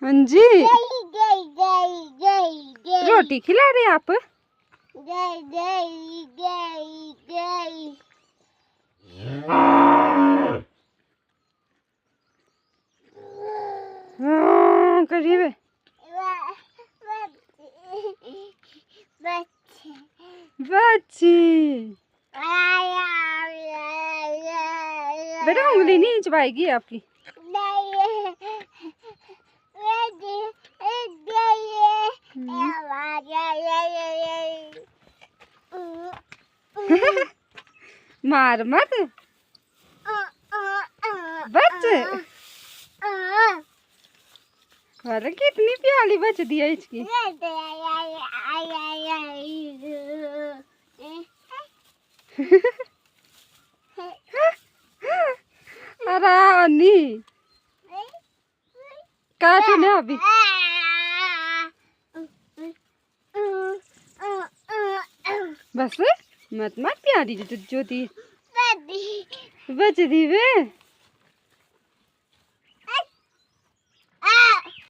हाँ जी, रोटी खिला रहे आप? करिए बच्ची, बेटा उंगली नहीं चबाएगी आपकी। मार मत बच्चे, अरे कितनी प्याली बच दी है इसकी। अरे अन्नी काटू ना अभी। बस मत मत प्यारी जो दी बच दी वे।